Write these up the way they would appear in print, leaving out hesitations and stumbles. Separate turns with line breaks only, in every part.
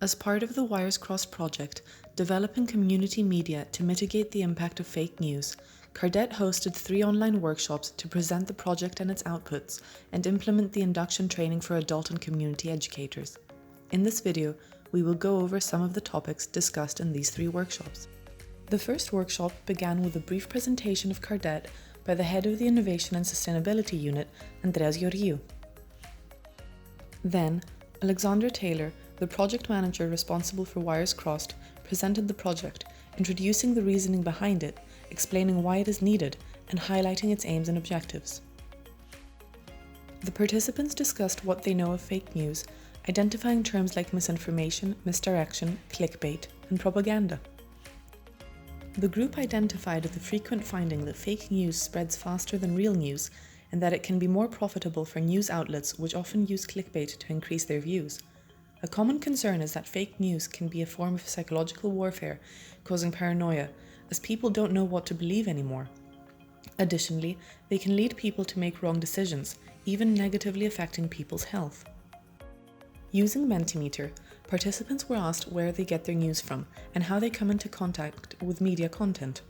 As part of the Wires Crossed project, developing community media to mitigate the impact of fake news, Cardet hosted 3 online workshops to present the project and its outputs and implement the induction training for adult and community educators. In this video, we will go over some of the topics discussed in these 3 workshops. The first workshop began with a brief presentation of Cardet by the head of the Innovation and Sustainability Unit, Andreas Georgiou. Then, Alexandra Taylor, the project manager responsible for Wires Crossed, presented the project, introducing the reasoning behind it, explaining why it is needed, and highlighting its aims and objectives. The participants discussed what they know of fake news, identifying terms like misinformation, misdirection, clickbait, and propaganda. The group identified the frequent finding that fake news spreads faster than real news, and that it can be more profitable for news outlets which often use clickbait to increase their views. A common concern is that fake news can be a form of psychological warfare, causing paranoia, as people don't know what to believe anymore. Additionally, they can lead people to make wrong decisions, even negatively affecting people's health. Using Mentimeter, participants were asked where they get their news from and how they come into contact with media content.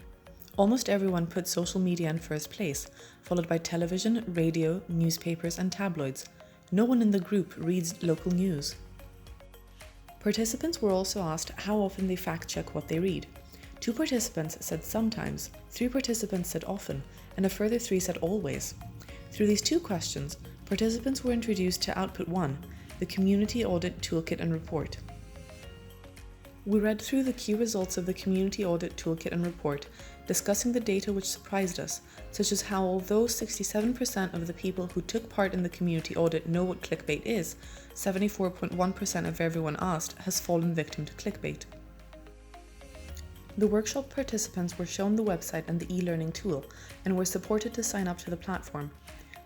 Almost everyone put social media in first place, followed by television, radio, newspapers, and tabloids. No one in the group reads local news. Participants were also asked how often they fact-check what they read. 2 participants said sometimes, 3 participants said often, and a further 3 said always. Through these 2 questions, participants were introduced to Output 1, the Community Audit Toolkit and Report. We read through the key results of the Community Audit Toolkit and Report, discussing the data which surprised us, such as how although 67% of the people who took part in the community audit know what clickbait is, 74.1% of everyone asked has fallen victim to clickbait. The workshop participants were shown the website and the e-learning tool, and were supported to sign up to the platform.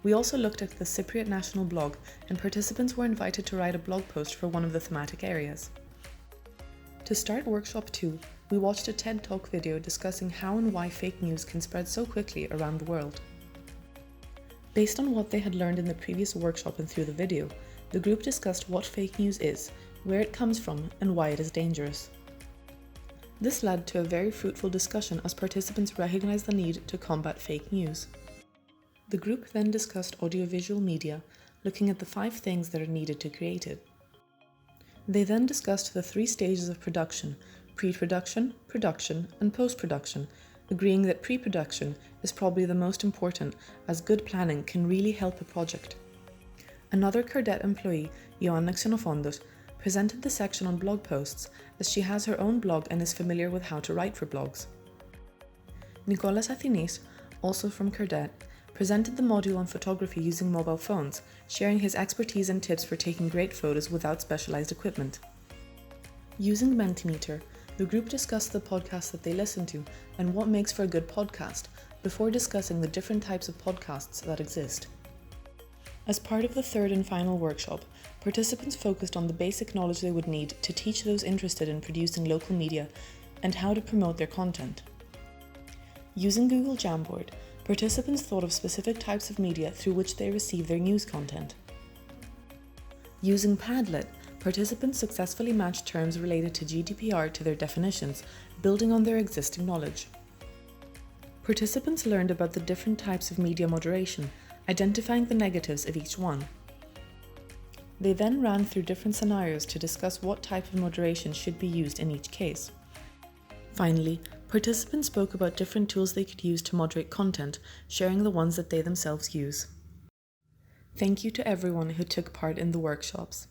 We also looked at the Cypriot National Blog, and participants were invited to write a blog post for one of the thematic areas. To start Workshop 2, we watched a TED Talk video discussing how and why fake news can spread so quickly around the world. Based on what they had learned in the previous workshop and through the video, the group discussed what fake news is, where it comes from, and why it is dangerous. This led to a very fruitful discussion as participants recognized the need to combat fake news. The group then discussed audiovisual media, looking at the 5 things that are needed to create it. They then discussed the 3 stages of production: pre-production, production, and post-production, agreeing that pre-production is probably the most important, as good planning can really help a project. Another Cardet employee, Joanna Xenofondos, presented the section on blog posts, as she has her own blog and is familiar with how to write for blogs. Nicolas Athinis, also from Cardet, presented the module on photography using mobile phones, sharing his expertise and tips for taking great photos without specialized equipment. Using Mentimeter, the group discussed the podcasts that they listen to and what makes for a good podcast, before discussing the different types of podcasts that exist. As part of the 3rd and final workshop, participants focused on the basic knowledge they would need to teach those interested in producing local media and how to promote their content. Using Google Jamboard, participants thought of specific types of media through which they receive their news content. Using Padlet, participants successfully matched terms related to GDPR to their definitions, building on their existing knowledge. Participants learned about the different types of media moderation, identifying the negatives of each one. They then ran through different scenarios to discuss what type of moderation should be used in each case. Finally, participants spoke about different tools they could use to moderate content, sharing the ones that they themselves use. Thank you to everyone who took part in the workshops.